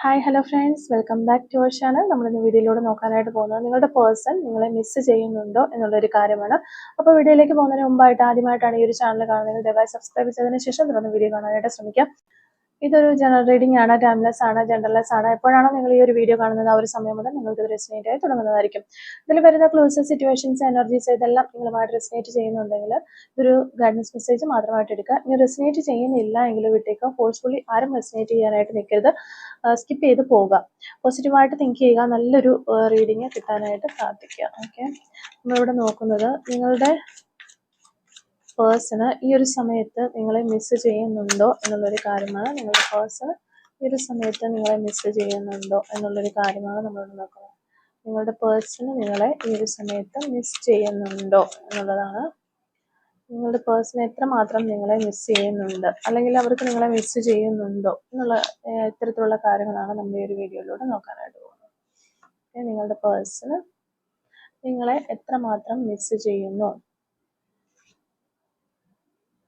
Hi hello friends, welcome back to our channel. നമ്മളിന്ന് വീഡിയോയിലൂടെ നോക്കാനായിട്ട് പോകുന്നത് നിങ്ങളുടെ പേഴ്സൺ നിങ്ങളെ മിസ് ചെയ്യുന്നുണ്ടോ എന്നുള്ളൊരു കാര്യമാണ്. അപ്പോൾ വീഡിയോയിലേക്ക് പോകുന്നതിന് മുമ്പായിട്ട് ആദ്യമായിട്ടാണ് ഈ ഒരു ചാനൽ കാണുന്നത്, ദയവായി സബ്സ്ക്രൈബ് ചെയ്തതിന് ശേഷം തുടർന്ന് വീഡിയോ കാണാനായിട്ട് ശ്രമിക്കാം. ഇതൊരു ജനറൽ റീഡിംഗ് ആണ്, ടൈംലെസ് ആണ്, ജനറൽലെസ് ആണ്. എപ്പോഴാണോ നിങ്ങൾ ഈ ഒരു വീഡിയോ കാണുന്നത് ആ ഒരു സമയം മുതൽ നിങ്ങൾക്ക് ഇത് റെസിനേറ്റ് ആയി തുടങ്ങുന്നതായിരിക്കും. ഇതിൽ വരുന്ന ക്ലോസ്, സിറ്റുവേഷൻസ്, എനർജീസ് ഇതെല്ലാം നിങ്ങളുമായിട്ട് റെസിനേറ്റ് ചെയ്യുന്നുണ്ടെങ്കിൽ ഇതൊരു ഗൈഡൻസ് മെസ്സേജ് മാത്രമായിട്ട് എടുക്കുക. ഇനി റെസിനേറ്റ് ചെയ്യുന്നില്ല എങ്കിൽ വിട്ടേക്കുക. ഫോഴ്സ്ഫുള്ളി ആരും റെസിനേറ്റ് ചെയ്യാനായിട്ട് നിൽക്കരുത്, സ്കിപ്പ് ചെയ്ത് പോവുക. പോസിറ്റീവായിട്ട് തിങ്ക് ചെയ്യുക, നല്ലൊരു റീഡിങ് കിട്ടാനായിട്ട് പ്രാർത്ഥിക്കുക. ഓക്കെ, നമ്മളിവിടെ നോക്കുന്നത് നിങ്ങളുടെ പേഴ്സണ് ഈ ഒരു സമയത്ത് നിങ്ങളെ മിസ് ചെയ്യുന്നുണ്ടോ എന്നുള്ളൊരു കാര്യമാണ്. നിങ്ങളുടെ പേഴ്സൺ ഈ ഒരു സമയത്ത് നിങ്ങളെ മിസ് ചെയ്യുന്നുണ്ടോ എന്നുള്ളൊരു കാര്യമാണ് നമ്മളിവിടെ നോക്കുന്നത്. നിങ്ങളുടെ പേഴ്സണ് നിങ്ങളെ ഈ ഒരു സമയത്ത് മിസ് ചെയ്യുന്നുണ്ടോ എന്നുള്ളതാണ്. നിങ്ങളുടെ പേഴ്സൺ എത്രമാത്രം നിങ്ങളെ മിസ് ചെയ്യുന്നുണ്ട്, അല്ലെങ്കിൽ അവർക്ക് നിങ്ങളെ മിസ് ചെയ്യുന്നുണ്ടോ എന്നുള്ള ഇത്തരത്തിലുള്ള കാര്യങ്ങളാണ് നമ്മൾ ഈ ഒരു വീഡിയോയിലൂടെ നോക്കാനായിട്ട് പോകുന്നത്. നിങ്ങളുടെ പേഴ്സണ് നിങ്ങളെ എത്രമാത്രം മിസ് ചെയ്യുന്നു,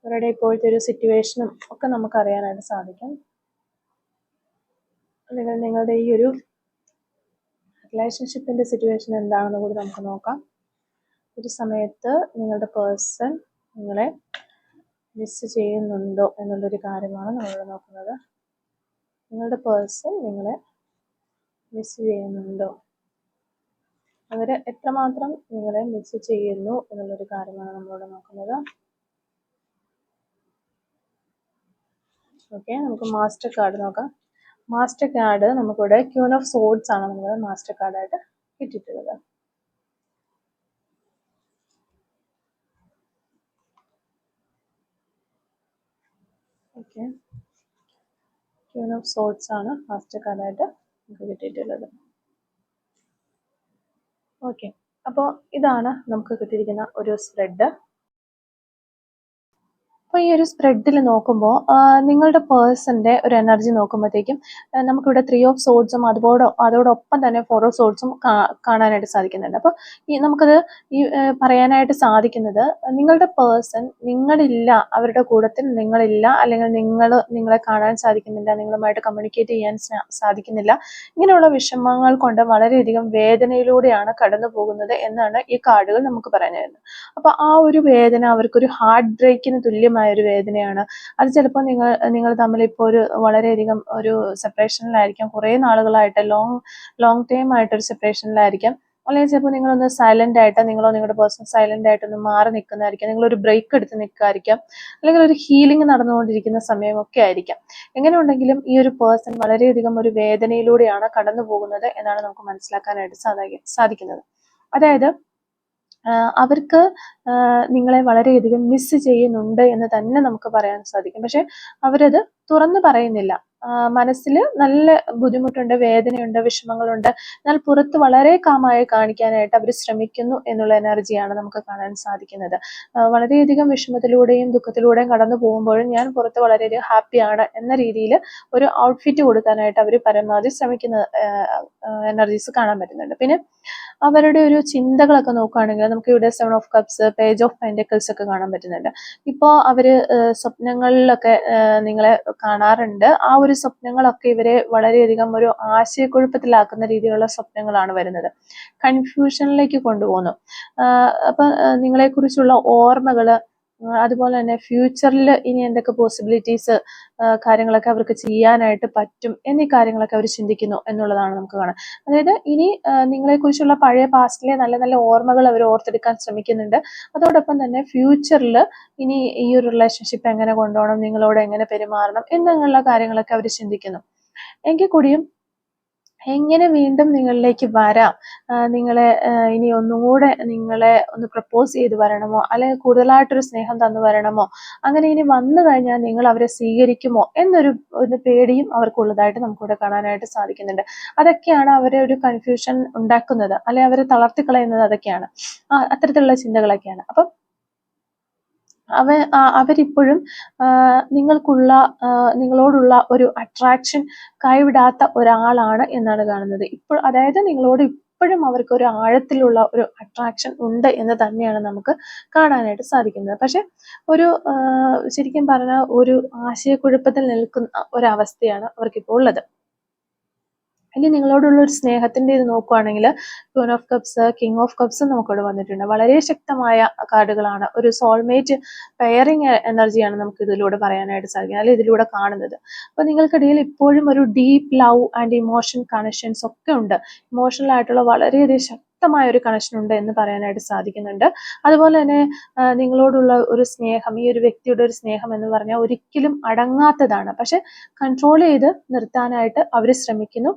അവരുടെ ഇപ്പോഴത്തെ ഒരു സിറ്റുവേഷനും ഒക്കെ നമുക്ക് അറിയാനായിട്ട് സാധിക്കും. അല്ലെങ്കിൽ നിങ്ങളുടെ ഈ ഒരു റിലേഷൻഷിപ്പിന്റെ സിറ്റുവേഷൻ എന്താണെന്ന് കൂടി നമുക്ക് നോക്കാം. ഒരു സമയത്ത് നിങ്ങളുടെ പേഴ്സൺ നിങ്ങളെ മിസ് ചെയ്യുന്നുണ്ടോ എന്നുള്ളൊരു കാര്യമാണ് നമ്മളിവിടെ നോക്കുന്നത്. നിങ്ങളുടെ പേഴ്സൺ നിങ്ങളെ മിസ് ചെയ്യുന്നുണ്ടോ, അവര് എത്രമാത്രം നിങ്ങളെ മിസ് ചെയ്യുന്നു എന്നുള്ളൊരു കാര്യമാണ് നമ്മളിവിടെ നോക്കുന്നത്. ഓക്കെ, നമുക്ക് മാസ്റ്റർ കാർഡ് നോക്കാം. മാസ്റ്റർ കാർഡ് നമുക്കിവിടെ ക്യൂൻ ഓഫ് സോഡ്സ് ആണ് നമ്മൾ മാസ്റ്റർ കാർഡായിട്ട് കിട്ടിയിട്ടുള്ളത്. ഓക്കെ, ക്യൂൻ ഓഫ് സോഡ്സ് ആണ് മാസ്റ്റർ കാർഡായിട്ട് നമുക്ക് കിട്ടിയിട്ടുള്ളത്. ഓക്കെ, അപ്പോൾ ഇതാണ് നമുക്ക് കിട്ടിയിരിക്കുന്ന ഒരു സ്പ്രെഡ്. അപ്പോൾ ഈ ഒരു സ്പ്രെഡിൽ നോക്കുമ്പോൾ നിങ്ങളുടെ പേഴ്സന്റെ ഒരു എനർജി നോക്കുമ്പോഴത്തേക്കും നമുക്കിവിടെ 3 ഓഫ് സോഡ്സും അതോടൊപ്പം തന്നെ 4 ഓഫ് സോഡ്സും കാണാനായിട്ട് സാധിക്കുന്നുണ്ട്. അപ്പോൾ നമുക്കത് പറയാനായിട്ട് സാധിക്കുന്നത് നിങ്ങളുടെ പേഴ്സൺ നിങ്ങളില്ല, അവരുടെ കൂട്ടത്തിൽ നിങ്ങളില്ല, അല്ലെങ്കിൽ നിങ്ങളെ കാണാൻ സാധിക്കുന്നില്ല, നിങ്ങളുമായിട്ട് കമ്മ്യൂണിക്കേറ്റ് ചെയ്യാൻ സാധിക്കുന്നില്ല, ഇങ്ങനെയുള്ള വിഷമങ്ങൾ കൊണ്ട് വളരെയധികം വേദനയിലൂടെയാണ് കടന്നു പോകുന്നത് എന്നാണ് ഈ കാർഡുകൾ നമുക്ക് പറയാനായിരുന്നത്. അപ്പോൾ ആ ഒരു വേദന അവർക്കൊരു ഹാർട്ട് ബ്രേക്കിന് തുല്യമായി ഒരു വേദനയാണ്. അത് ചിലപ്പോൾ നിങ്ങൾ തമ്മിൽ ഇപ്പോൾ ഒരു വളരെയധികം ഒരു സെപ്പറേഷനിലായിരിക്കാം, കുറേ നാളുകളായിട്ട് ലോങ് ടൈം ആയിട്ടൊരു സെപ്പറേഷനിലായിരിക്കാം. അല്ലെങ്കിൽ ചിലപ്പോൾ നിങ്ങളൊന്ന് സൈലന്റ് ആയിട്ട്, നിങ്ങളോ നിങ്ങളുടെ പേഴ്സൺ സൈലന്റ് ആയിട്ടൊന്ന് മാറി നിൽക്കുന്നതായിരിക്കാം, നിങ്ങളൊരു ബ്രേക്ക് എടുത്ത് നിൽക്കായിരിക്കാം, അല്ലെങ്കിൽ ഒരു ഹീലിംഗ് നടന്നുകൊണ്ടിരിക്കുന്ന സമയമൊക്കെ ആയിരിക്കാം. എങ്ങനെ ഉണ്ടെങ്കിലും ഈ ഒരു പേഴ്സൺ വളരെയധികം ഒരു വേദനയിലൂടെയാണ് കടന്നു പോകുന്നത് എന്നാണ് നമുക്ക് മനസ്സിലാക്കാനായിട്ട് സാധിക്കുന്നത്. അതായത് അവർക്ക് നിങ്ങളെ വളരെയധികം മിസ് ചെയ്യുന്നുണ്ട് എന്ന് തന്നെ നമുക്ക് പറയാൻ സാധിക്കും. പക്ഷെ അവരത് തുറന്നു പറയുന്നില്ല. മനസ്സിൽ നല്ല ബുദ്ധിമുട്ടുണ്ട്, വേദനയുണ്ട്, വിഷമങ്ങളുണ്ട്. എന്നാൽ പുറത്ത് വളരെ കാമായി കാണിക്കാനായിട്ട് അവർ ശ്രമിക്കുന്നു എന്നുള്ള എനർജിയാണ് നമുക്ക് കാണാൻ സാധിക്കുന്നത്. വളരെയധികം വിഷമത്തിലൂടെയും ദുഃഖത്തിലൂടെയും കടന്നു പോകുമ്പോഴും ഞാൻ പുറത്ത് വളരെയധികം ഹാപ്പിയാണ് എന്ന രീതിയിൽ ഒരു ഔട്ട്ഫിറ്റ് കൊടുക്കാനായിട്ട് അവർ പരമാവധി ശ്രമിക്കുന്ന എനർജീസ് കാണാൻ പറ്റുന്നുണ്ട്. പിന്നെ അവരുടെ ഒരു ചിന്തകളൊക്കെ നോക്കുകയാണെങ്കിൽ നമുക്ക് ഇവിടെ 7 of cups, page of pentacles ഒക്കെ കാണാൻ പറ്റുന്നുണ്ട്. ഇപ്പോൾ അവര് സ്വപ്നങ്ങളിലൊക്കെ നിങ്ങളെ കാണാറുണ്ട്. ആ ഒരു സ്വപ്നങ്ങളൊക്കെ ഇവരെ വളരെയധികം ഒരു ആശയക്കുഴപ്പത്തിലാക്കുന്ന രീതിയിലുള്ള സ്വപ്നങ്ങളാണ് വരുന്നത്, കൺഫ്യൂഷനിലേക്ക് കൊണ്ടുപോകുന്നു. അപ്പൊ നിങ്ങളെക്കുറിച്ചുള്ള ഓർമ്മകള്, അതുപോലെ തന്നെ ഫ്യൂച്ചറിൽ ഇനി എന്തൊക്കെ പോസിബിലിറ്റീസ് കാര്യങ്ങളൊക്കെ അവർക്ക് ചെയ്യാനായിട്ട് പറ്റും എന്നീ കാര്യങ്ങളൊക്കെ അവർ ചിന്തിക്കുന്നു എന്നുള്ളതാണ് നമുക്ക് കാണാം. അതായത് ഇനി നിങ്ങളെക്കുറിച്ചുള്ള പഴയ പാസ്റ്റിലെ നല്ല നല്ല ഓർമ്മകൾ അവർ ഓർത്തെടുക്കാൻ ശ്രമിക്കുന്നുണ്ട്. അതോടൊപ്പം തന്നെ ഫ്യൂച്ചറിൽ ഇനി ഈ ഒരു റിലേഷൻഷിപ്പ് എങ്ങനെ കൊണ്ടുപോകണം, നിങ്ങളോട് എങ്ങനെ പെരുമാറണം എന്നുള്ള കാര്യങ്ങളൊക്കെ അവർ ചിന്തിക്കുന്നു. എങ്കിൽ കൂടിയും എങ്ങനെ വീണ്ടും നിങ്ങളിലേക്ക് വരാം, നിങ്ങളെ ഇനി ഒന്നുകൂടെ നിങ്ങളെ ഒന്ന് പ്രപ്പോസ് ചെയ്ത് വരണമോ, അല്ലെങ്കിൽ കൂടുതലായിട്ടൊരു സ്നേഹം തന്നു വരണമോ, അങ്ങനെ ഇനി വന്നു കഴിഞ്ഞാൽ നിങ്ങൾ അവരെ സ്വീകരിക്കുമോ എന്നൊരു പേടിയും അവർക്കുള്ളതായിട്ട് നമുക്കിവിടെ കാണാനായിട്ട് സാധിക്കുന്നുണ്ട്. അതൊക്കെയാണ് അവരെ ഒരു കൺഫ്യൂഷൻ ഉണ്ടാക്കുന്നത്, അല്ലെങ്കിൽ അവരെ തളർത്തിക്കളയുന്നത് അതൊക്കെയാണ്, അത്തരത്തിലുള്ള ചിന്തകളൊക്കെയാണ്. അപ്പം അവരിപ്പോഴും നിങ്ങളോടുള്ള ഒരു അട്രാക്ഷൻ കൈവിടാത്ത ഒരാളാണ് എന്നാണ് കാണുന്നത്. അതായത് നിങ്ങളോട് ഇപ്പോഴും അവർക്ക് ഒരു ആഴത്തിലുള്ള ഒരു അട്രാക്ഷൻ ഉണ്ട് എന്ന് തന്നെയാണ് നമുക്ക് കാണാനായിട്ട് സാധിക്കുന്നത്. പക്ഷെ ഒരു ശരിക്കും പറഞ്ഞാൽ ഒരു ആശയക്കുഴപ്പത്തിൽ നിൽക്കുന്ന ഒരവസ്ഥയാണ് അവർക്കിപ്പോൾ ഉള്ളത്. ഇനി നിങ്ങളോടുള്ള ഒരു സ്നേഹത്തിന്റെ ഇത് നോക്കുവാണെങ്കിൽ Queen of cups, king of cups നമുക്കിവിടെ വന്നിട്ടുണ്ട്. വളരെ ശക്തമായ കാർഡുകളാണ്. ഒരു സോൾമേറ്റ് പെയറിങ് എനർജിയാണ് നമുക്ക് ഇതിലൂടെ പറയാനായിട്ട് സാധിക്കുന്നത്, അല്ലെങ്കിൽ ഇതിലൂടെ കാണുന്നത്. അപ്പൊ നിങ്ങൾക്കിടയിൽ ഇപ്പോഴും ഒരു deep love and emotion connections ഒക്കെ ഉണ്ട്. ഇമോഷണൽ ആയിട്ടുള്ള വളരെയധികം ശക്തമായ ഒരു കണക്ഷൻ ഉണ്ട് എന്ന് പറയാനായിട്ട് സാധിക്കുന്നുണ്ട്. അതുപോലെ തന്നെ നിങ്ങളോടുള്ള ഒരു സ്നേഹം, ഈ ഒരു വ്യക്തിയുടെ ഒരു സ്നേഹം എന്ന് പറഞ്ഞാൽ ഒരിക്കലും അടങ്ങാത്തതാണ്. പക്ഷെ കൺട്രോൾ ചെയ്ത് നിർത്താനായിട്ട് അവർ ശ്രമിക്കുന്നു.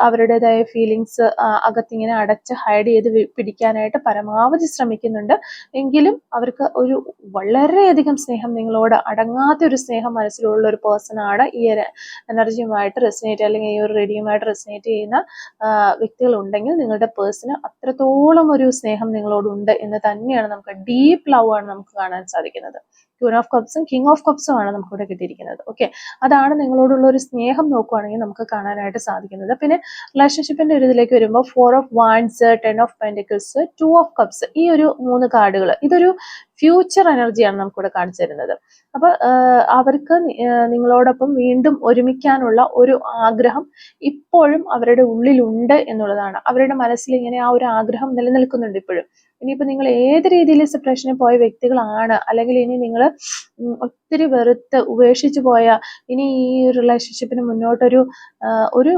അവരുടേതായ ഫീലിങ്സ് അകത്തിങ്ങനെ അടച്ച് ഹൈഡ് ചെയ്ത് പിടിക്കാനായിട്ട് പരമാവധി ശ്രമിക്കുന്നുണ്ട്. എങ്കിലും അവർക്ക് ഒരു വളരെയധികം സ്നേഹം, നിങ്ങളോട് അടങ്ങാത്ത ഒരു സ്നേഹം മനസ്സിലുള്ള ഒരു പേഴ്സൺ ആണ്. ഈ എനർജിയുമായിട്ട് റെസിനേറ്റ്, അല്ലെങ്കിൽ ഈ ഒരു റേഡിയുമായിട്ട് റെസിനേറ്റ് ചെയ്യുന്ന വ്യക്തികൾ ഉണ്ടെങ്കിൽ നിങ്ങളുടെ പേഴ്സണ് അത്രത്തോളം ഒരു സ്നേഹം നിങ്ങളോടുണ്ട് എന്ന് തന്നെയാണ് നമുക്ക്, ഡീപ്പ് ലവ് ആണ് നമുക്ക് കാണാൻ സാധിക്കുന്നത്. ക്വീൻ ഓഫ് കപ്സും കിങ് ഓഫ് കപ്സും ആണ് നമുക്കിവിടെ കിട്ടിയിരിക്കുന്നത്. ഓക്കെ, അതാണ് നിങ്ങളോടുള്ള ഒരു സ്നേഹം നോക്കുവാണെങ്കിൽ നമുക്ക് കാണാനായിട്ട് സാധിക്കുന്നത്. പിന്നെ റിലേഷൻഷിപ്പിന്റെ ഒരു ഇതിലേക്ക് വരുമ്പോൾ 4 of wands, 10 of pentacles, 2 of cups, ഈ ഒരു 3 കാർഡുകൾ ഇതൊരു ഫ്യൂച്ചർ എനർജിയാണ് നമുക്കിവിടെ കാണിച്ചു തരുന്നത്. അപ്പൊ അവർക്ക് നിങ്ങളോടൊപ്പം വീണ്ടും ഒരുമിക്കാനുള്ള ഒരു ആഗ്രഹം ഇപ്പോഴും അവരുടെ ഉള്ളിലുണ്ട് എന്നുള്ളതാണ്. അവരുടെ മനസ്സിൽ ഇങ്ങനെ ആ ഒരു ആഗ്രഹം നിലനിൽക്കുന്നുണ്ട് ഇപ്പോഴും. ഇനിയിപ്പോ നിങ്ങൾ ഏത് രീതിയിൽ സെപ്പറേഷന് പോയ വ്യക്തികളാണ്, അല്ലെങ്കിൽ ഇനി നിങ്ങൾ ഒത്തിരി വെറുത്ത് ഉപേക്ഷിച്ചു പോയ, ഇനി ഈ റിലേഷൻഷിപ്പിന് മുന്നോട്ടൊരു ഒരു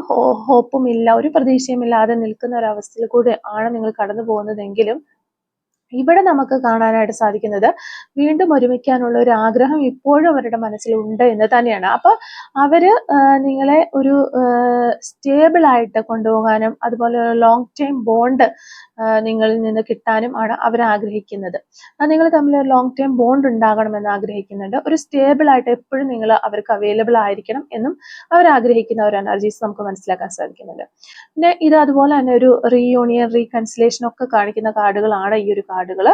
ഹോപ്പും ഇല്ല, ഒരു പ്രതീക്ഷയും ഇല്ലാതെ നിൽക്കുന്ന ഒരു അവസ്ഥയിൽ കൂടെ ആണ് നിങ്ങൾ കടന്നു പോകുന്നതെങ്കിലും ഇവിടെ നമുക്ക് കാണാനായിട്ട് സാധിക്കുന്നത് വീണ്ടും ഒരുമിക്കാനുള്ള ഒരു ആഗ്രഹം ഇപ്പോഴും അവരുടെ മനസ്സിലുണ്ട് എന്ന് തന്നെയാണ്. അപ്പൊ അവര് നിങ്ങളെ ഒരു സ്റ്റേബിൾ ആയിട്ട് കൊണ്ടുപോകാനും അതുപോലെ ലോങ് ടൈം ബോണ്ട് നിങ്ങളിൽ നിന്ന് കിട്ടാനും ആണ് അവർ ആഗ്രഹിക്കുന്നത്. നിങ്ങൾ തമ്മിൽ ഒരു ലോങ് ടൈം ബോണ്ട് ഉണ്ടാകണമെന്ന് ആഗ്രഹിക്കുന്നുണ്ട്. ഒരു സ്റ്റേബിൾ ആയിട്ട് എപ്പോഴും നിങ്ങൾ അവർക്ക് അവൈലബിൾ ആയിരിക്കണം എന്നും അവർ ആഗ്രഹിക്കുന്ന ഒരു എനർജീസ് നമുക്ക് മനസ്സിലാക്കാൻ സാധിക്കുന്നുണ്ട്. പിന്നെ ഇത് അതുപോലെ തന്നെ ഒരു റീയൂണിയൻ, റീകൺസിലേഷൻ ഒക്കെ കാണിക്കുന്ന കാർഡുകളാണ് ഈ ഒരു കാർഡുകൾ.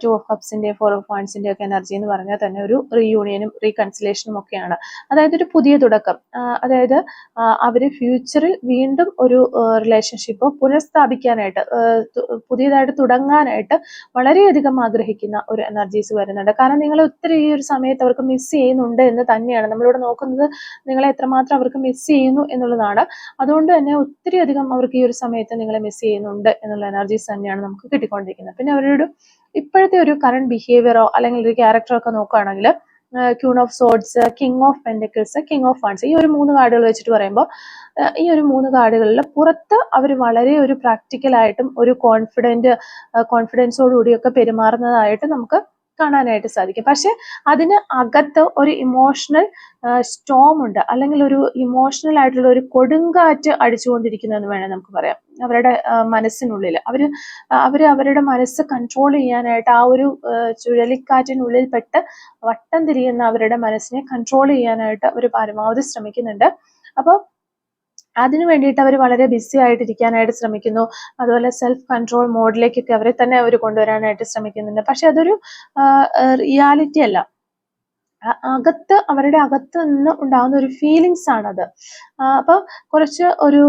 2 ഓഫ് കപ്സിന്റെ 4 ഓഫ് വാൻഡ്സിന്റെ ഒക്കെ എനർജി എന്ന് പറഞ്ഞാൽ തന്നെ ഒരു റീയൂണിയനും റീകൺസിലേഷനും ഒക്കെയാണ്. അതായത് ഒരു പുതിയ തുടക്കം, അതായത് അവര് ഫ്യൂച്ചറിൽ വീണ്ടും ഒരു റിലേഷൻഷിപ്പ് പുനഃസ്ഥാപിക്കാനായിട്ട്, പുതിയതായിട്ട് തുടങ്ങാനായിട്ട് വളരെയധികം ആഗ്രഹിക്കുന്ന ഒരു എനർജീസ് വരുന്നുണ്ട്. കാരണം നിങ്ങളെ ഒത്തിരി ഈ ഒരു സമയത്ത് അവർക്ക് മിസ് ചെയ്യുന്നുണ്ട് എന്ന് തന്നെയാണ് നമ്മളിവിടെ നോക്കുന്നത്. നിങ്ങളെ എത്രമാത്രം അവർക്ക് മിസ് ചെയ്യുന്നു എന്നുള്ളതാണ്. അതുകൊണ്ട് തന്നെ ഒത്തിരി അധികം അവർക്ക് ഈ ഒരു സമയത്ത് നിങ്ങളെ മിസ് ചെയ്യുന്നുണ്ട് എന്നുള്ള എനർജീസ് തന്നെയാണ് നമുക്ക് കിട്ടിക്കൊണ്ടിരിക്കുന്നത്. പിന്നെ അവരുടെ ഇപ്പോഴത്തെ ഒരു കറണ്ട് ബിഹേവിയറോ അല്ലെങ്കിൽ ഒരു ക്യാരക്ടറോ ഒക്കെ നോക്കുകയാണെങ്കിൽ queen of swords, king of pentacles, king of wands, ഈ ഒരു 3 കാർഡുകൾ വെച്ചിട്ട് പറയുമ്പോൾ ഈ ഒരു 3 കാർഡുകളിൽ പുറത്ത് അവർ വളരെ ഒരു പ്രാക്ടിക്കലായിട്ടും ഒരു കോൺഫിഡൻസോടുകൂടിയൊക്കെ പെരുമാറുന്നതായിട്ട് നമുക്ക് കാണാനായിട്ട് സാധിക്കും. പക്ഷെ അതിന് അകത്ത് ഒരു ഇമോഷണൽ സ്റ്റോം ഉണ്ട്, അല്ലെങ്കിൽ ഒരു ഇമോഷണൽ ആയിട്ടുള്ള ഒരു കൊടുങ്കാറ്റ് അടിച്ചുകൊണ്ടിരിക്കുന്നു എന്ന് വേണേൽ നമുക്ക് പറയാം. അവരുടെ മനസ്സിനുള്ളിൽ അവരുടെ മനസ്സ് കൺട്രോൾ ചെയ്യാനായിട്ട് ആ ഒരു ചുഴലിക്കാറ്റിനുള്ളിൽ പെട്ട് വട്ടം തിരിയുന്ന അവരുടെ മനസ്സിനെ കൺട്രോൾ ചെയ്യാനായിട്ട് അവർ പരമാവധി ശ്രമിക്കുന്നുണ്ട്. അപ്പോൾ അതിനു വേണ്ടിയിട്ട് അവർ വളരെ ബിസി ആയിട്ടിരിക്കാനായിട്ട് ശ്രമിക്കുന്നു. അതുപോലെ സെൽഫ് കൺട്രോൾ മോഡിലേക്കൊക്കെ അവരെ തന്നെ അവർ കൊണ്ടുവരാനായിട്ട് ശ്രമിക്കുന്നുണ്ട്. പക്ഷെ അതൊരു റിയാലിറ്റി അല്ല, അവരുടെ അകത്ത് നിന്ന് ഉണ്ടാകുന്ന ഒരു ഫീലിങ്സ് ആണത്. അപ്പൊ കുറച്ച് ഒരു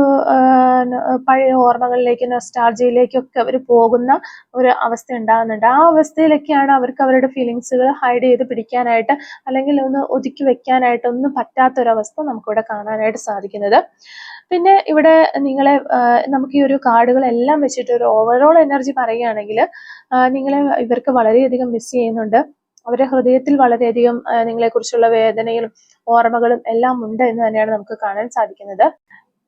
പഴയ ഓർമ്മകളിലേക്ക്, നൊസ്റ്റാൾജിയയിലേക്കൊക്കെ അവർ പോകുന്ന ഒരു അവസ്ഥ ഉണ്ടാകുന്നുണ്ട്. ആ അവസ്ഥയിലൊക്കെയാണ് അവർക്ക് അവരുടെ ഫീലിങ്സുകൾ ഹൈഡ് ചെയ്ത് പിടിക്കാനായിട്ട്, അല്ലെങ്കിൽ ഒന്ന് ഒതുക്കി വെക്കാനായിട്ട് ഒന്നും പറ്റാത്തൊരവസ്ഥ നമുക്കിവിടെ കാണാനായിട്ട് സാധിക്കുന്നത്. പിന്നെ ഇവിടെ നിങ്ങളെ നമുക്ക് ഈ ഒരു കാർഡുകളെല്ലാം വെച്ചിട്ട് ഒരു ഓവറോൾ എനർജി പറയുകയാണെങ്കിൽ നിങ്ങളെ ഇവർക്ക് വളരെയധികം മിസ് ചെയ്യുന്നുണ്ട്. അവരുടെ ഹൃദയത്തിൽ വളരെയധികം നിങ്ങളെക്കുറിച്ചുള്ള വേദനയും ഓർമ്മകളും എല്ലാം ഉണ്ട് എന്ന് തന്നെയാണ് നമുക്ക് കാണാൻ സാധിക്കുന്നത്.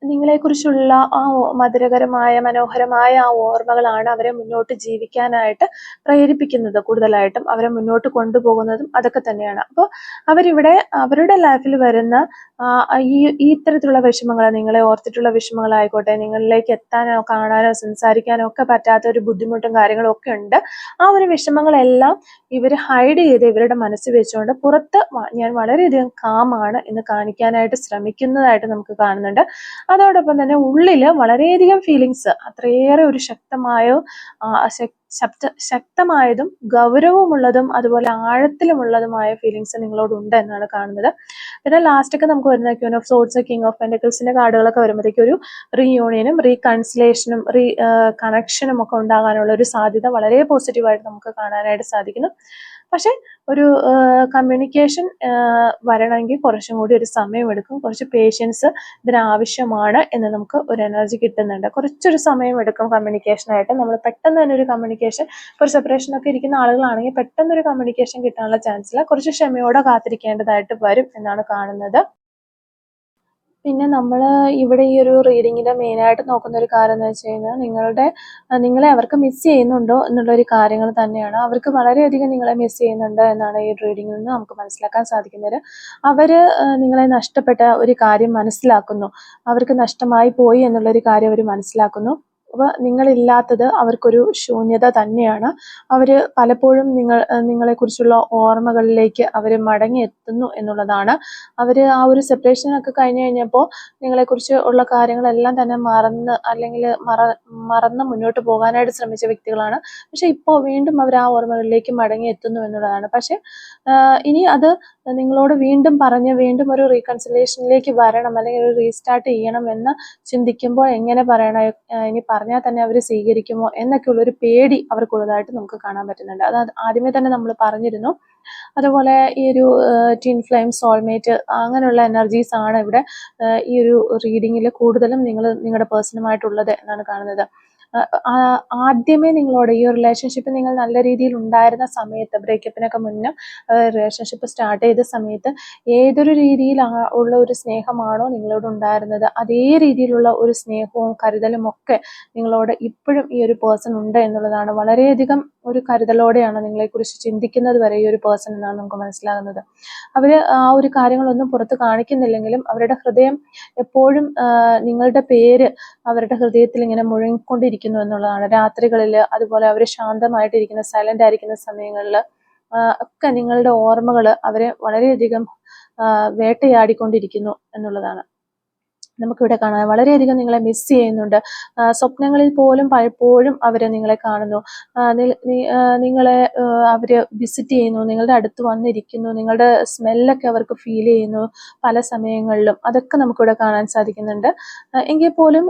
നിങ്ങളെക്കുറിച്ചുള്ള ആ മധുരകരമായ മനോഹരമായ ആ ഓർമ്മകളാണ് അവരെ മുന്നോട്ട് ജീവിക്കാനായിട്ട് പ്രേരിപ്പിക്കുന്നത്. കൂടുതലായിട്ടും അവരെ മുന്നോട്ട് കൊണ്ടുപോകുന്നതും അതൊക്കെ തന്നെയാണ്. അപ്പോൾ അവരിവിടെ അവരുടെ ലൈഫിൽ വരുന്ന ഈ ഇത്തരത്തിലുള്ള വിഷമങ്ങൾ, നിങ്ങളെ ഓർത്തിട്ടുള്ള വിഷമങ്ങളായിക്കോട്ടെ, നിങ്ങളിലേക്ക് എത്താനോ കാണാനോ സംസാരിക്കാനോ ഒക്കെ പറ്റാത്ത ഒരു ബുദ്ധിമുട്ടും കാര്യങ്ങളും ഒക്കെ ഉണ്ട്. ആ ഒരു വിഷമങ്ങളെല്ലാം ഇവർ ഹൈഡ് ചെയ്ത് ഇവരുടെ മനസ്സിൽ വെച്ചുകൊണ്ട് പുറത്ത് ഞാൻ വളരെയധികം കാമാണ് എന്ന് കാണിക്കാനായിട്ട് ശ്രമിക്കുന്നതായിട്ട് നമുക്ക് കാണുന്നുണ്ട്. അതോടൊപ്പം തന്നെ ഉള്ളില് വളരെയധികം ഫീലിങ്സ്, അത്രയേറെ ഒരു ശക്തമായതും ഗൗരവമുള്ളതും അതുപോലെ ആഴത്തിലുമുള്ളതുമായ ഫീലിങ്സ് നിങ്ങളോടുണ്ട് എന്നാണ് കാണുന്നത്. പിന്നെ ലാസ്റ്റ് ഒക്കെ നമുക്ക് വരുന്ന queen of swords, king of പെന്റിക്കിൾസിന്റെ കാർഡുകളൊക്കെ വരുമ്പോഴത്തേക്കും ഒരു റീയൂണിയനും റീകൺസിലേഷനും കണക്ഷനും ഒക്കെ ഉണ്ടാകാനുള്ള ഒരു സാധ്യത വളരെ പോസിറ്റീവായിട്ട് നമുക്ക് കാണാനായിട്ട് സാധിക്കുന്നു. പക്ഷെ ഒരു കമ്മ്യൂണിക്കേഷൻ വരണമെങ്കിൽ കുറച്ചും കൂടി ഒരു സമയമെടുക്കും, കുറച്ച് പേഷ്യൻസ് ഇതിനാവശ്യമാണ് എന്ന് നമുക്ക് ഒരു എനർജി കിട്ടുന്നുണ്ട്. കുറച്ചൊരു സമയം എടുക്കും കമ്മ്യൂണിക്കേഷനായിട്ട്. നമ്മൾ പെട്ടെന്ന് തന്നെ ഒരു കമ്മ്യൂണിക്കേഷൻ, ഒരു സെപ്പറേഷനൊക്കെ ഇരിക്കുന്ന ആളുകളാണെങ്കിൽ പെട്ടെന്നൊരു കമ്മ്യൂണിക്കേഷൻ കിട്ടാനുള്ള ചാൻസില്ല, കുറച്ച് ക്ഷമയോടെ കാത്തിരിക്കേണ്ടതായിട്ട് വരും എന്നാണ് കാണുന്നത്. പിന്നെ നമ്മൾ ഇവിടെ ഈ ഒരു റീഡിങ്ങിൽ മെയിനായിട്ട് നോക്കുന്ന ഒരു കാര്യം എന്ന് വെച്ച് കഴിഞ്ഞാൽ നിങ്ങളെ അവർക്ക് മിസ് ചെയ്യുന്നുണ്ടോ എന്നുള്ളൊരു കാര്യങ്ങൾ തന്നെയാണ്. അവർക്ക് വളരെയധികം നിങ്ങളെ മിസ് ചെയ്യുന്നുണ്ട് എന്നാണ് ഈ റീഡിങ്ങിൽ നിന്ന് നമുക്ക് മനസ്സിലാക്കാൻ സാധിക്കുന്നത്. അവർ നിങ്ങളെ നഷ്ടപ്പെട്ട ഒരു കാര്യം മനസ്സിലാക്കുന്നു, അവർക്ക് നഷ്ടമായി പോയി എന്നുള്ളൊരു കാര്യം അവർ മനസ്സിലാക്കുന്നു. അപ്പോൾ നിങ്ങളില്ലാത്തത് അവർക്കൊരു ശൂന്യത തന്നെയാണ്. അവർ പലപ്പോഴും നിങ്ങളെക്കുറിച്ചുള്ള ഓർമ്മകളിലേക്ക് അവർ മടങ്ങി എത്തുന്നു എന്നുള്ളതാണ്. അവർ ആ ഒരു സെപ്പറേഷനൊക്കെ കഴിഞ്ഞ് കഴിഞ്ഞപ്പോൾ നിങ്ങളെക്കുറിച്ച് ഉള്ള കാര്യങ്ങളെല്ലാം തന്നെ അല്ലെങ്കിൽ മറന്ന് മുന്നോട്ട് പോകാനായിട്ട് ശ്രമിച്ച വ്യക്തികളാണ്. പക്ഷെ ഇപ്പോൾ വീണ്ടും അവർ ആ ഓർമ്മകളിലേക്ക് മടങ്ങി എത്തുന്നു എന്നുള്ളതാണ്. പക്ഷെ ഇനി അത് നിങ്ങളോട് വീണ്ടും വീണ്ടും ഒരു റീകൺസിലേഷനിലേക്ക് വരണം, അല്ലെങ്കിൽ ഒരു റീസ്റ്റാർട്ട് ചെയ്യണം എന്ന് ചിന്തിക്കുമ്പോൾ എങ്ങനെ പറയണം, ഇനി പറഞ്ഞാൽ തന്നെ അവർ സ്വീകരിക്കുമോ എന്നൊക്കെയുള്ളൊരു പേടി അവർക്കുള്ളതായിട്ട് നമുക്ക് കാണാൻ പറ്റുന്നുണ്ട്. അത് ആദ്യമേ തന്നെ നമ്മൾ പറഞ്ഞിരുന്നു. അതുപോലെ ഈ ഒരു ട്വിൻ ഫ്ലെയിം, സോൾമേറ്റ്, അങ്ങനെയുള്ള എനർജീസ് ആണ് ഇവിടെ ഈ ഒരു റീഡിങ്ങിൽ കൂടുതലും നിങ്ങളുടെ പേഴ്സണുമായിട്ടുള്ളത് എന്നാണ് കാണുന്നത്. ആദ്യമേ നിങ്ങളോട് ഈ ഒരു റിലേഷൻഷിപ്പ് നിങ്ങൾ നല്ല രീതിയിൽ ഉണ്ടായിരുന്ന സമയത്ത്, ബ്രേക്കപ്പിനൊക്കെ മുന്നേ റിലേഷൻഷിപ്പ് സ്റ്റാർട്ട് ചെയ്ത സമയത്ത് ഏതൊരു രീതിയിൽ ഉള്ള ഒരു സ്നേഹമാണോ നിങ്ങളോട് ഉണ്ടായിരുന്നത്, അതേ രീതിയിലുള്ള ഒരു സ്നേഹവും കരുതലും ഒക്കെ നിങ്ങളോട് ഇപ്പോഴും ഈ ഒരു പേഴ്സൺ ഉണ്ട് എന്നുള്ളതാണ്. വളരെയധികം ഒരു കരുതലോടെയാണ് നിങ്ങളെക്കുറിച്ച് ചിന്തിക്കുന്നത് വരെ ഈ ഒരു പേഴ്സൺ എന്നാണ് നമുക്ക് മനസ്സിലാകുന്നത്. അവർ ആ ഒരു കാര്യങ്ങളൊന്നും പുറത്ത് കാണിക്കുന്നില്ലെങ്കിലും അവരുടെ ഹൃദയം എപ്പോഴും നിങ്ങളുടെ പേര് അവരുടെ ഹൃദയത്തിൽ ഇങ്ങനെ മുഴങ്ങിക്കൊണ്ടിരിക്കുന്നു എന്നുള്ളതാണ്. രാത്രികളിൽ, അതുപോലെ അവർ ശാന്തമായിട്ടിരിക്കുന്ന, സൈലന്റ് ആയിരിക്കുന്ന സമയങ്ങളിൽ ഒക്കെ നിങ്ങളുടെ ഓർമ്മകൾ അവരെ വളരെയധികം വേട്ടയാടിക്കൊണ്ടിരിക്കുന്നു എന്നുള്ളതാണ് നമുക്കിവിടെ കാണാം. വളരെയധികം നിങ്ങളെ മിസ് ചെയ്യുന്നുണ്ട്. സ്വപ്നങ്ങളിൽ പോലും പലപ്പോഴും അവരെ നിങ്ങളെ കാണുന്നു, നിങ്ങളെ അവര് വിസിറ്റ് ചെയ്യുന്നു, നിങ്ങളുടെ അടുത്ത് വന്നിരിക്കുന്നു, നിങ്ങളുടെ സ്മെല്ലൊക്കെ അവർക്ക് ഫീൽ ചെയ്യുന്നു പല സമയങ്ങളിലും. അതൊക്കെ നമുക്കിവിടെ കാണാൻ സാധിക്കുന്നുണ്ട്. എങ്കിൽ പോലും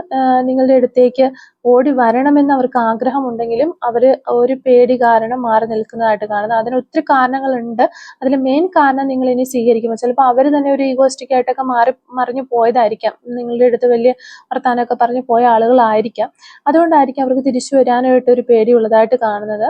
നിങ്ങളുടെ അടുത്തേക്ക് ഓടി വരണമെന്ന് അവർക്ക് ആഗ്രഹമുണ്ടെങ്കിലും അവർ ഒരു പേടി കാരണം മാറി നിൽക്കുന്നതായിട്ട് കാണുന്നു. അതിന് ഒത്തിരി കാരണങ്ങളുണ്ട്. അതിൽ മെയിൻ കാരണം നിങ്ങൾ ഇനി സ്വീകരിക്കുമ്പോൾ ചിലപ്പോൾ അവർ തന്നെ ഒരു ഈഗോസ്റ്റിക് ആയിട്ടൊക്കെ മറിഞ്ഞു പോയതായിരിക്കാം, നിങ്ങളുടെ അടുത്ത് വലിയ വർത്താനമൊക്കെ പറഞ്ഞു പോയ ആളുകളായിരിക്കാം. അതുകൊണ്ടായിരിക്കും അവർക്ക് തിരിച്ചു വരാനായിട്ട് ഒരു പേടിയുള്ളതായിട്ട് കാണുന്നത്.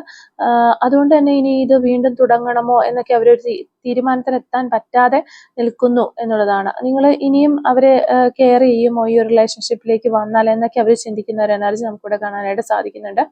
അതുകൊണ്ട് തന്നെ ഇനി ഇത് വീണ്ടും തുടങ്ങണമോ എന്നൊക്കെ അവരൊരു തീരുമാനത്തിനെത്താൻ പറ്റാതെ നിൽക്കുന്നു എന്നുള്ളതാണ്. നിങ്ങൾ ഇനിയും അവരെ കെയർ ചെയ്യുമോ ഈ ഒരു റിലേഷൻഷിപ്പിലേക്ക് വന്നാൽ എന്നൊക്കെ അവർ ചിന്തിക്കുന്ന ഒരു എനർജി നമുക്കിവിടെ കാണാനായിട്ട് സാധിക്കുന്നുണ്ട്.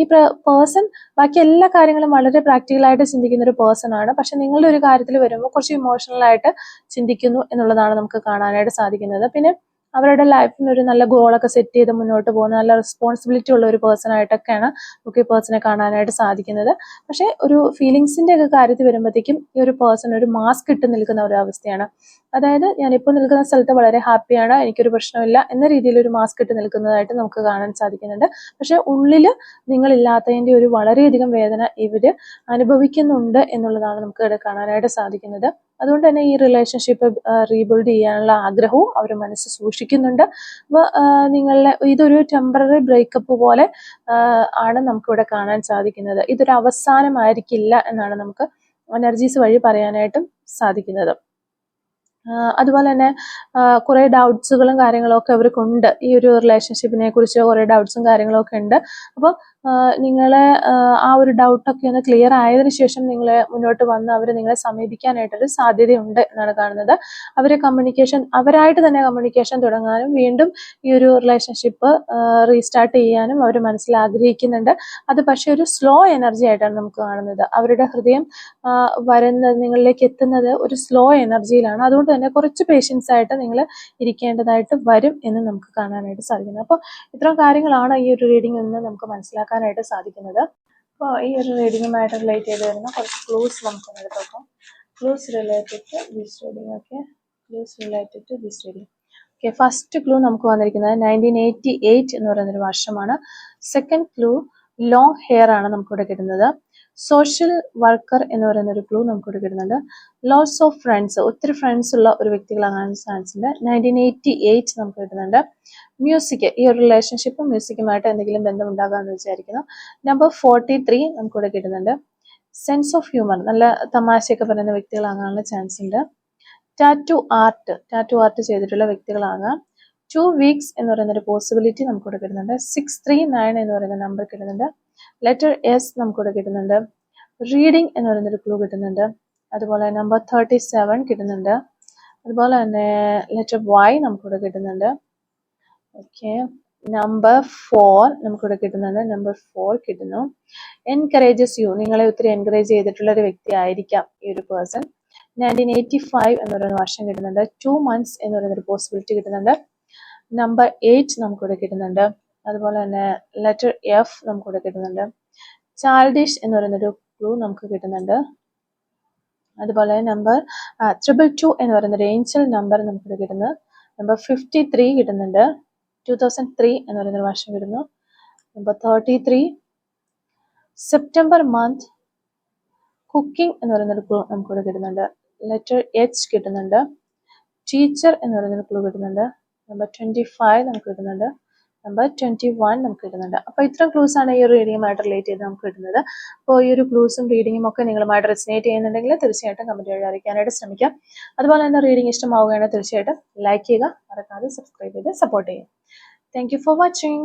ഈ പേഴ്സൺ ബാക്കി എല്ലാ കാര്യങ്ങളും വളരെ പ്രാക്ടിക്കലായിട്ട് ചിന്തിക്കുന്ന ഒരു പേഴ്സൺ ആണ്. പക്ഷെ നിങ്ങളുടെ ഒരു കാര്യത്തിൽ വരുമ്പോൾ കുറച്ച് ഇമോഷണൽ ആയിട്ട് ചിന്തിക്കുന്നു എന്നുള്ളതാണ് നമുക്ക് കാണാനായിട്ട് സാധിക്കുന്നത്. പിന്നെ അവരുടെ ലൈഫിന് ഒരു നല്ല ഗോളൊക്കെ സെറ്റ് ചെയ്ത് മുന്നോട്ട് പോകുന്ന നല്ല റെസ്പോൺസിബിലിറ്റി ഉള്ള ഒരു പേഴ്സൺ ആയിട്ടൊക്കെയാണ് നമുക്ക് ഈ പേഴ്സണെ കാണാനായിട്ട് സാധിക്കുന്നത്. പക്ഷെ ഒരു ഫീലിങ്സിന്റെ ഒക്കെ കാര്യത്തിൽ വരുമ്പോഴത്തേക്കും ഈ ഒരു പേഴ്സൺ ഒരു മാസ്ക് ഇട്ട് നിൽക്കുന്ന ഒരു അവസ്ഥയാണ്. അതായത് ഞാനിപ്പോൾ നിൽക്കുന്ന സ്ഥലത്ത് വളരെ ഹാപ്പിയാണ്, എനിക്കൊരു പ്രശ്നമില്ല എന്ന രീതിയിൽ ഒരു മാസ്ക് ഇട്ട് നിൽക്കുന്നതായിട്ട് നമുക്ക് കാണാൻ സാധിക്കുന്നുണ്ട്. പക്ഷെ ഉള്ളിൽ നിങ്ങളില്ലാത്തതിൻ്റെ ഒരു വളരെയധികം വേദന ഇവർ അനുഭവിക്കുന്നുണ്ട് എന്നുള്ളതാണ് നമുക്ക് ഇവിടെ കാണാനായിട്ട് സാധിക്കുന്നത്. അതുകൊണ്ട് തന്നെ ഈ റിലേഷൻഷിപ്പ് റീബിൽഡ് ചെയ്യാനുള്ള ആഗ്രഹവും അവർ മനസ്സ് സൂക്ഷിക്കുന്നുണ്ട്. അപ്പോൾ ഇതൊരു ടെമ്പററി ബ്രേക്കപ്പ് പോലെ ആണ് നമുക്കിവിടെ കാണാൻ സാധിക്കുന്നത്. ഇതൊരു അവസാനമായിരിക്കില്ല എന്നാണ് നമുക്ക് എനർജീസ് വഴി പറയാനായിട്ടും സാധിക്കുന്നത്. അതുപോലെ തന്നെ കുറേ ഡൗട്ട്സുകളും കാര്യങ്ങളൊക്കെ അവർക്കുണ്ട്. ഈ ഒരു റിലേഷൻഷിപ്പിനെ കുറിച്ച് കുറേ ഡൗട്ട്സും കാര്യങ്ങളൊക്കെ ഉണ്ട്. അപ്പോൾ നിങ്ങളെ ആ ഒരു ഡൗട്ടൊക്കെ ഒന്ന് ക്ലിയർ ആയതിനു ശേഷം നിങ്ങളെ മുന്നോട്ട് വന്ന് അവർ നിങ്ങളെ സമീപിക്കാനായിട്ടൊരു സാധ്യതയുണ്ട് എന്നാണ് കാണുന്നത്. അവരായിട്ട് തന്നെ കമ്മ്യൂണിക്കേഷൻ തുടങ്ങാനും വീണ്ടും ഈ ഒരു റിലേഷൻഷിപ്പ് റീസ്റ്റാർട്ട് ചെയ്യാനും അവർ മനസ്സിൽ ആഗ്രഹിക്കുന്നുണ്ട്. അത് പക്ഷെ ഒരു സ്ലോ എനർജി ആയിട്ടാണ് നമുക്ക് കാണുന്നത്. അവരുടെ ഹൃദയം നിങ്ങളിലേക്ക് എത്തുന്നത് ഒരു സ്ലോ എനർജിയിലാണ്. അതുകൊണ്ട് തന്നെ കുറച്ച് പേഷ്യൻസ് ആയിട്ട് നിങ്ങൾ ഇരിക്കേണ്ടതായിട്ട് വരും എന്ന് നമുക്ക് കാണാനായിട്ട് സാധിക്കുന്നത്. അപ്പോൾ ഇത്തരം കാര്യങ്ങളാണ് ഈ ഒരു റീഡിങ്ങിൽ നിന്ന് നമുക്ക് മനസ്സിലാക്കാനായിട്ട് സാധിക്കുന്നത്. അപ്പോൾ ഈ ഒരു റീഡിങ്ങുമായിട്ട് റിലേറ്റ് ചെയ്ത് വരുന്ന കുറച്ച് ക്ലൂസ് നമുക്കൊന്ന് എടുത്ത് നോക്കാം. Clues related to this reading. Clues related to this reading. First clue നമുക്ക് വന്നിരിക്കുന്നത് 1988 എന്ന് പറയുന്നൊരു വർഷമാണ്. സെക്കൻഡ് ക്ലൂ ലോങ് ഹെയർ ആണ് നമുക്കിവിടെ കിട്ടുന്നത്. സോഷ്യൽ വർക്കർ എന്ന് പറയുന്ന ഒരു ക്ലൂ നമുക്കിവിടെ കിട്ടുന്നുണ്ട്. ലോട്ട്സ് ഓഫ് ഫ്രണ്ട്സ്, ഒത്തിരി ഫ്രണ്ട്സ് ഉള്ള ഒരു വ്യക്തികളാകാൻ ചാൻസ് ഉണ്ട്. 1988 നമുക്ക് കിട്ടുന്നുണ്ട്. മ്യൂസിക്, ഈ ഒരു റിലേഷൻഷിപ്പും മ്യൂസിക്കുമായിട്ട് എന്തെങ്കിലും ബന്ധം ഉണ്ടാകാമെന്ന് വിചാരിക്കുന്നു. നമ്പർ 43 നമുക്കിവിടെ കിട്ടുന്നുണ്ട്. സെൻസ് ഓഫ് ഹ്യൂമർ, നല്ല തമാശയൊക്കെ പറയുന്ന വ്യക്തികളാകാനുള്ള ചാൻസ് ഉണ്ട്. ടാറ്റു ആർട്ട് ചെയ്തിട്ടുള്ള വ്യക്തികളാകാം. 2 വീക്സ് എന്ന് പറയുന്ന ഒരു പോസിബിലിറ്റി നമുക്കിവിടെ കിട്ടുന്നുണ്ട്. 639 എന്ന് പറയുന്ന നമ്പർ കിട്ടുന്നുണ്ട്. ലെറ്റർ എസ് നമുക്കിവിടെ കിട്ടുന്നുണ്ട്. റീഡിംഗ് എന്ന് പറയുന്നൊരു ക്ലൂ കിട്ടുന്നുണ്ട്. അതുപോലെ നമ്പർ 37 കിട്ടുന്നുണ്ട്. അതുപോലെ തന്നെ ലെറ്റർ വൈ നമുക്കിവിടെ കിട്ടുന്നുണ്ട്. ഓക്കെ, നമ്പർ 4 നമുക്കിവിടെ കിട്ടുന്നുണ്ട്. നമ്പർ 4 കിട്ടുന്നു. എൻകറേജസ് യു, നിങ്ങളെ ഒത്തിരി എൻകറേജ് ചെയ്തിട്ടുള്ള ഒരു വ്യക്തി ആയിരിക്കാം ഈ ഒരു പേഴ്സൺ. 1985 എന്ന് പറയുന്ന വർഷം കിട്ടുന്നുണ്ട്. 2 months എന്ന് പറയുന്നൊരു പോസിബിലിറ്റി കിട്ടുന്നുണ്ട്. നമ്പർ 8 നമുക്കിവിടെ കിട്ടുന്നുണ്ട്. അതുപോലെ തന്നെ ലെറ്റർ എഫ് നമുക്കിവിടെ കിട്ടുന്നുണ്ട്. ചാൽഡിഷ് എന്ന് പറയുന്നൊരു ക്ലൂ നമുക്ക് കിട്ടുന്നുണ്ട്. അതുപോലെ നമ്പർ 222 എന്ന് പറയുന്നൊരു ഏഞ്ചൽ നമ്പർ നമുക്കിവിടെ കിട്ടുന്നു. നമ്പർ 53 കിട്ടുന്നുണ്ട്. 2003 എന്ന് പറയുന്നൊരു വർഷം കിട്ടുന്നു. Number 33 September month. കുക്കിംഗ് എന്ന് പറയുന്നൊരു ക്ലൂ നമുക്കിവിടെ കിട്ടുന്നുണ്ട്. ലെറ്റർ എച്ച് കിട്ടുന്നുണ്ട്. ടീച്ചർ എന്ന് പറയുന്നൊരു ക്ലൂ കിട്ടുന്നുണ്ട്. നമ്പർ 25 നമുക്ക് കിട്ടുന്നുണ്ട്. നമ്പർ 21 നമുക്ക് കിട്ടുന്നുണ്ട്. അപ്പോൾ ഇത്ര ക്ലൂസ് ആണ് ഈ ഒരു റീഡിങ്ങുമായിട്ട് റിലേറ്റ് ചെയ്ത് നമുക്ക് കിട്ടുന്നത്. അപ്പോൾ ഈ ഒരു ക്ലൂസും റീഡിങ്ങും ഒക്കെ നിങ്ങളുമായിട്ട് റെസിനേറ്റ് ചെയ്യുന്നുണ്ടെങ്കിൽ തീർച്ചയായിട്ടും കമന്റ് വഴി അറിയിക്കാനായിട്ട് ശ്രമിക്കാം. അതുപോലെ തന്നെ റീഡിംഗ് ഇഷ്ടമാവുകയാണെങ്കിൽ തീർച്ചയായിട്ടും ലൈക്ക് ചെയ്യുക, മറക്കാതെ സബ്സ്ക്രൈബ് ചെയ്ത് സപ്പോർട്ട് ചെയ്യുക. Thank you for watching.